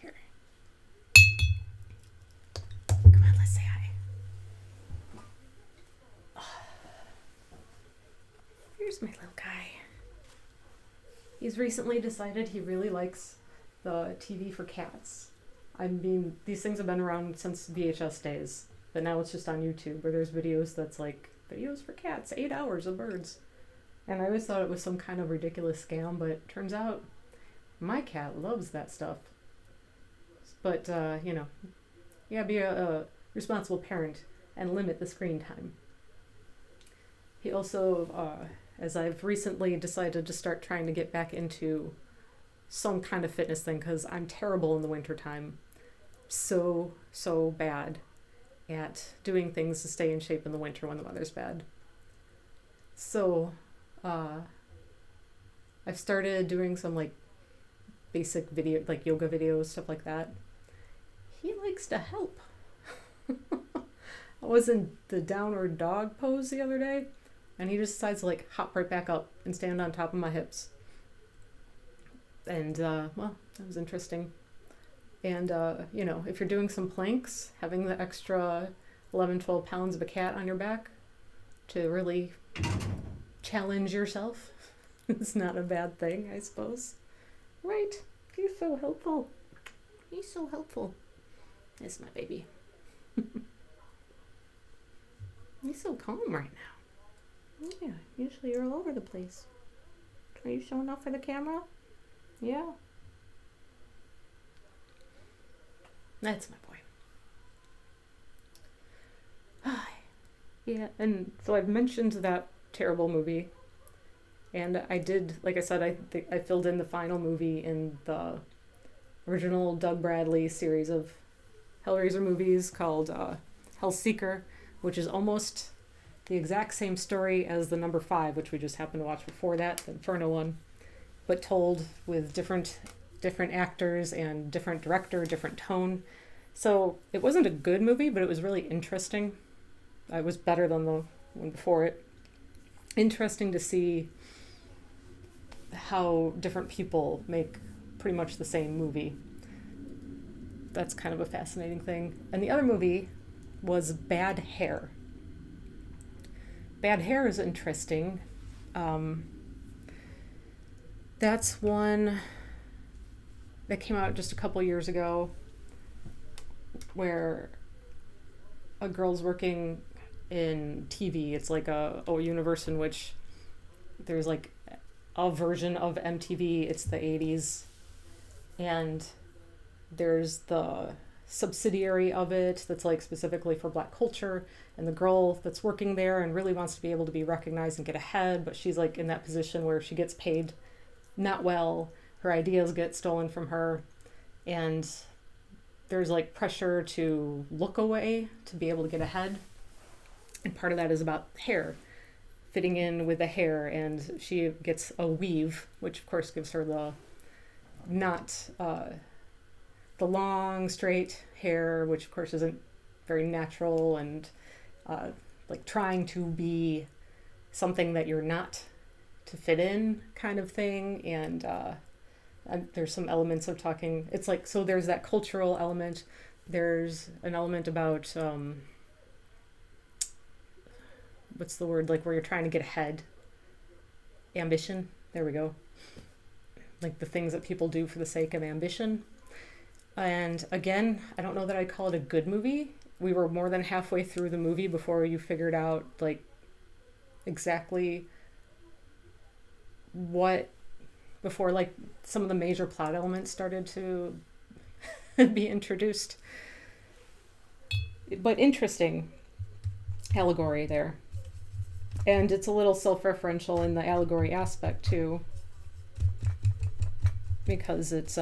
Here. Come on, let's say hi. Oh. Here's my little guy. He's recently decided he really likes the TV for cats. I mean, these things have been around since VHS days, but now it's just on YouTube where there's videos that's like, videos for cats, 8 hours of birds. And I always thought it was some kind of ridiculous scam, but it turns out my cat loves that stuff. But, you know, you gotta be a responsible parent and limit the screen time. He also, as I've recently decided to start trying to get back into some kind of fitness thing, because I'm terrible in the wintertime. So bad at doing things to stay in shape in the winter when the weather's bad. So, I've started doing some like basic video, like yoga videos, stuff like that. He likes to help. I was in the downward dog pose the other day, and he just decides to like hop right back up and stand on top of my hips. And, well, that was interesting. And, you know, if you're doing some planks, having the extra 11, 12 pounds of a cat on your back to really challenge yourself, it's not a bad thing, I suppose. Right? He's so helpful. He's so helpful. It's my baby. He's so calm right now. Yeah, usually you're all over the place. Are you showing off for the camera? Yeah. That's my boy. Yeah, and so I've mentioned that terrible movie. And I did, like I said, I filled in the final movie in the original Doug Bradley series of Hellraiser movies called Hellseeker, which is almost the exact same story as the number 5, which we just happened to watch before that, the Inferno one, but told with different actors and different director, different tone. So it wasn't a good movie, but it was really interesting. It was better than the one before it. Interesting to see how different people make pretty much the same movie. That's kind of a fascinating thing. And the other movie was Bad Hair. Bad Hair is interesting. That's one that came out just a couple years ago where a girl's working in TV. It's like a universe in which there's like a version of MTV. It's the 80s. And there's the subsidiary of it that's like specifically for Black culture, and the girl that's working there and really wants to be able to be recognized and get ahead, but she's like in that position where she gets paid not well, her ideas get stolen from her, and there's like pressure to look away to be able to get ahead. And part of that is about hair, fitting in with the hair, and she gets a weave, which of course gives her the not the long straight hair, which of course isn't very natural, and like trying to be something that you're not to fit in kind of thing. And there's some elements of talking, it's like, so there's that cultural element, there's an element about what's the word, like where you're trying to get ahead, ambition, there we go, like the things that people do for the sake of ambition. And again, I don't know that I'd call it a good movie. We were more than halfway through the movie before you figured out like exactly what, before like some of the major plot elements started to be introduced. But interesting allegory there. And it's a little self-referential in the allegory aspect too, because it's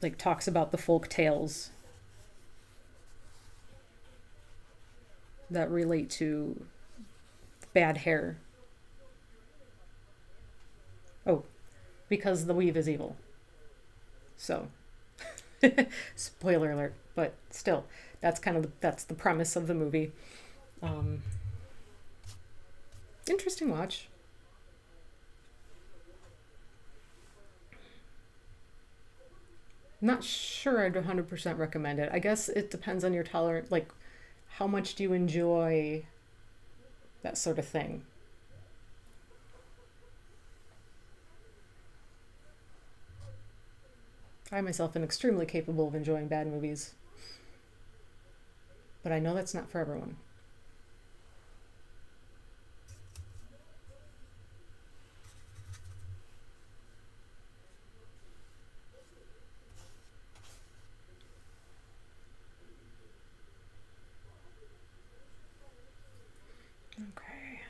like talks about the folk tales that relate to bad hair. Oh, because the weave is evil. So, spoiler alert, but still, that's kind of that's the premise of the movie. Interesting watch. Not sure I'd 100% recommend it. I guess it depends on your tolerance, like how much do you enjoy that sort of thing. I myself am extremely capable of enjoying bad movies, but I know that's not for everyone. Okay.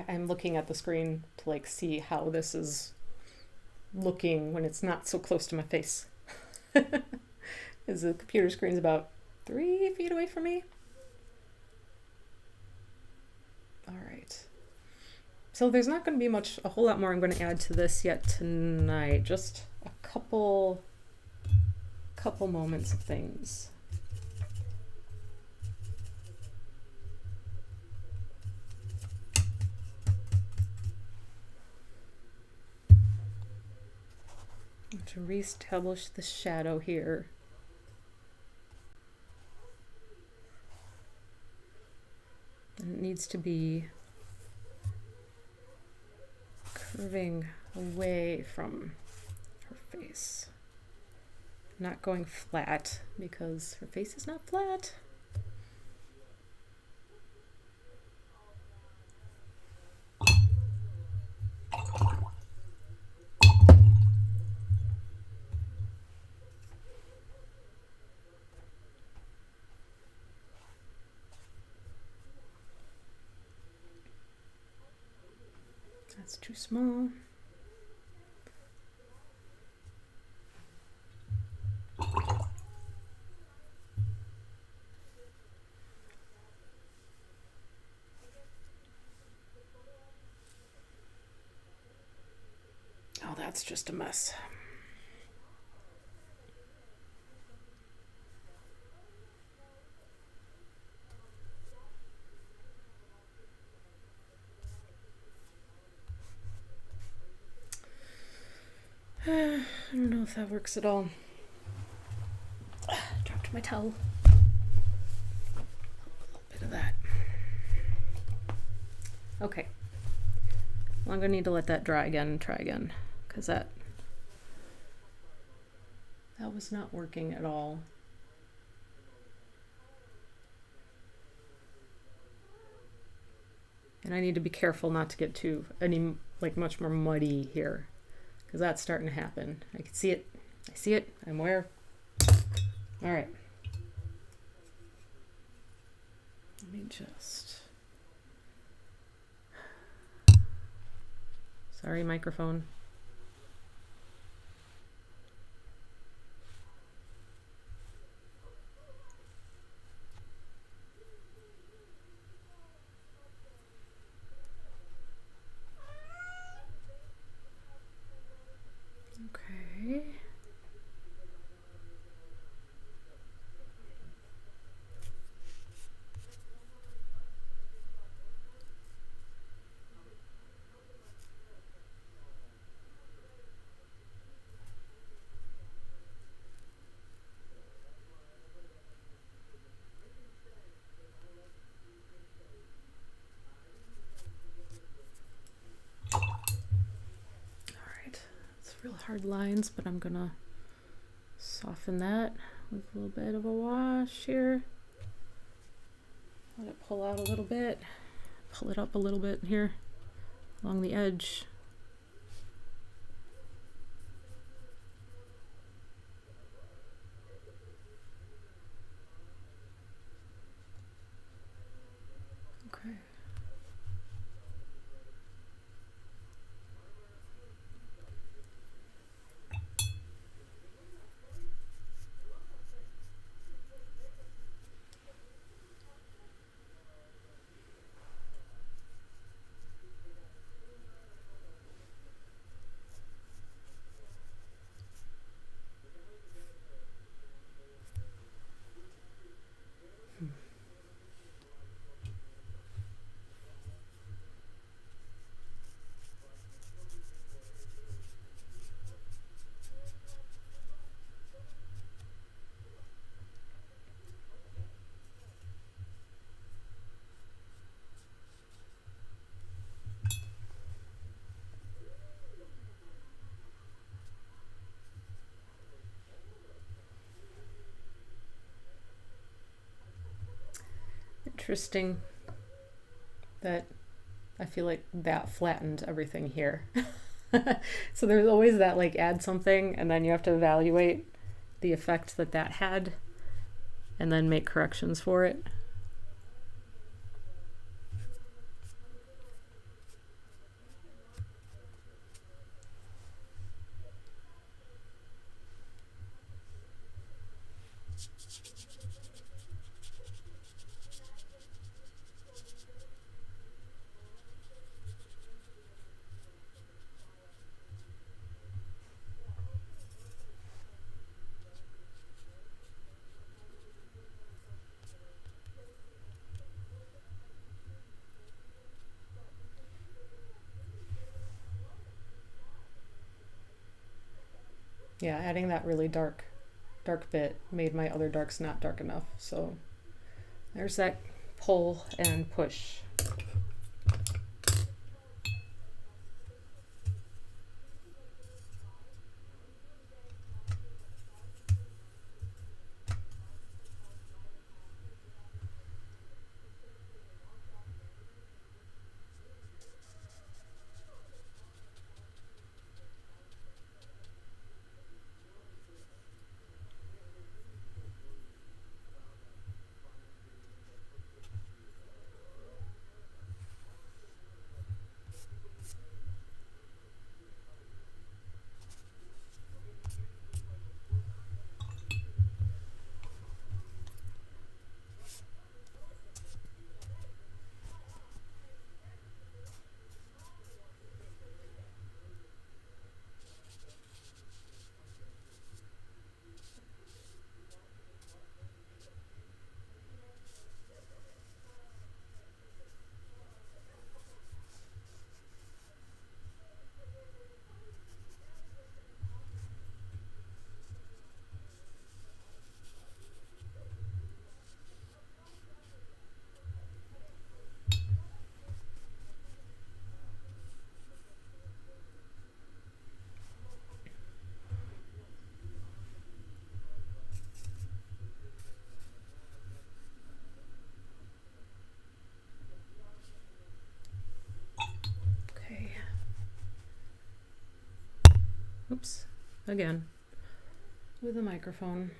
I'm looking at the screen to like see how this is looking when it's not so close to my face. Is the computer screen's about 3 feet away from me. All right. So there's not going to be a whole lot more I'm going to add to this yet tonight. Just a couple moments of things. To reestablish the shadow here. And it needs to be curving away from her face. Not going flat because her face is not flat. That's too small. Oh, that's just a mess. I don't know if that works at all. Dropped my towel. A little bit of that. Okay. Well, I'm gonna need to let that dry again and try again, because that was not working at all. And I need to be careful not to get much more muddy here, because that's starting to happen. I can see it. I see it. I'm aware. All right. Let me just... Sorry, microphone. Okay. Real hard lines, but I'm gonna soften that with a little bit of a wash here. Let it pull out a little bit, pull it up a little bit here along the edge. Okay. Interesting that I feel like that flattened everything here. So there's always that, like, add something and then you have to evaluate the effect that that had and then make corrections for it. Yeah, adding that really dark bit made my other darks not dark enough. So there's that pull and push. again with a microphone.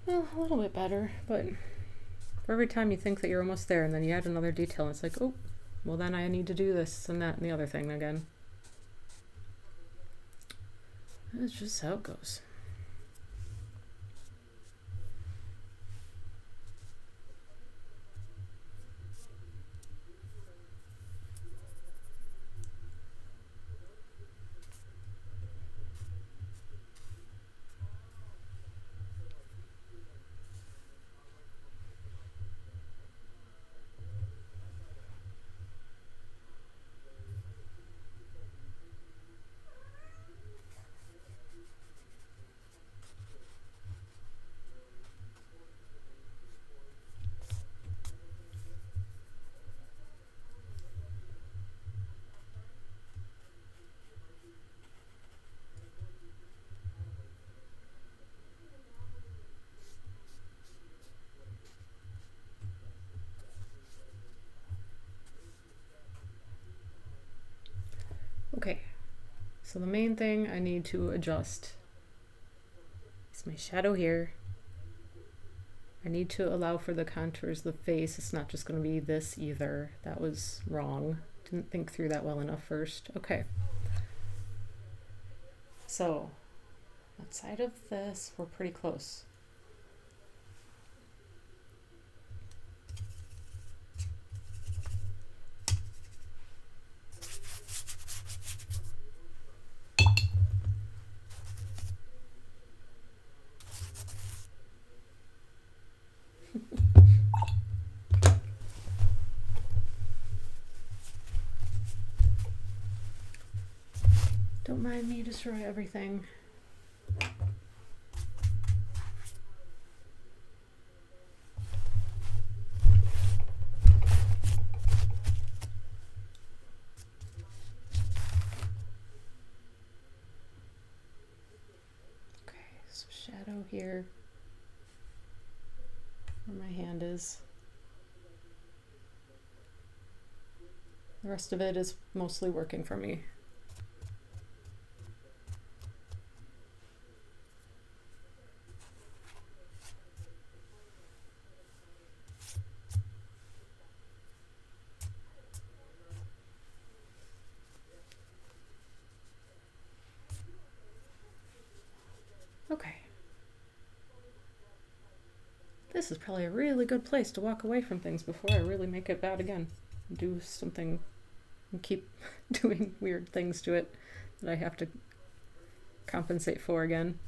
Well, a little bit better, but for every time you think that you're almost there and then you add another detail and it's like, oh, well then I need to do this and that and the other thing again. That's just how it goes. Okay, so the main thing I need to adjust is my shadow here. I need to allow for the contours of the face. It's not just going to be this either. That was wrong. Didn't think through that well enough first. Okay. So, outside of this, we're pretty close. Don't mind me destroy everything. Okay, so shadow here where my hand is. The rest of it is mostly working for me. Okay. This is probably a really good place to walk away from things before I really make it bad again. Do something and keep doing weird things to it that I have to compensate for again.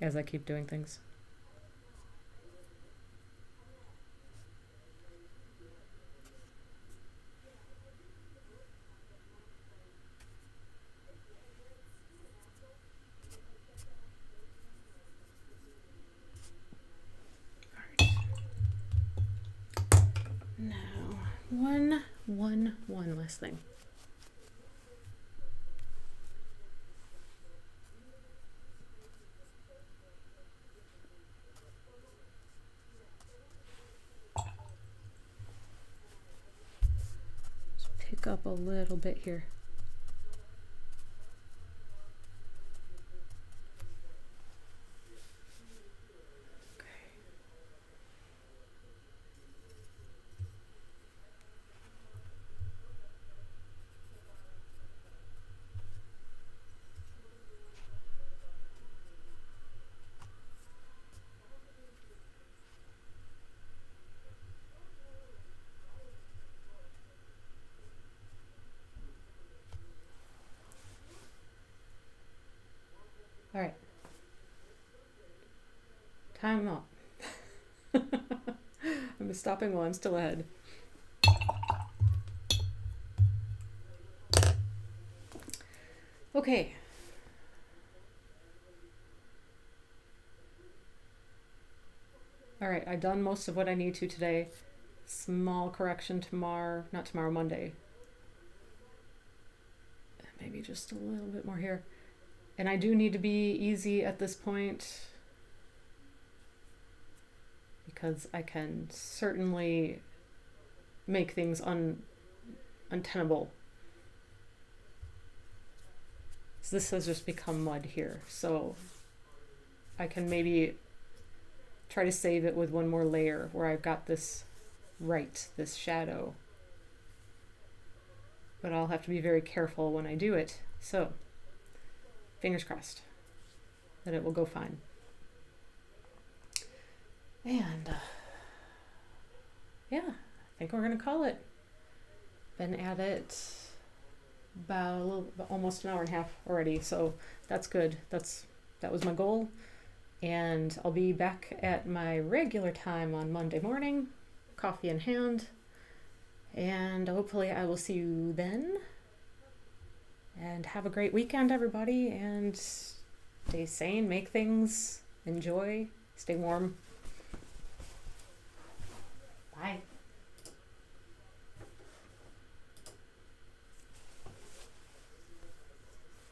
As I keep doing things. One last thing. Just pick up a little bit here. All right. Time up. I'm stopping while I'm still ahead. Okay. All right, I've done most of what I need to today. Small correction tomorrow, not tomorrow, Monday. Maybe just a little bit more here. And I do need to be easy at this point because I can certainly make things untenable. So this has just become mud here. So I can maybe try to save it with one more layer where I've got this this shadow. But I'll have to be very careful when I do it. So, fingers crossed that it will go fine. And yeah, I think we're gonna call it. Been at it about almost an hour and a half already, so that's good. That was my goal. And I'll be back at my regular time on Monday morning, coffee in hand. And hopefully I will see you then. And have a great weekend, everybody. And stay sane, make things, enjoy, stay warm. Bye.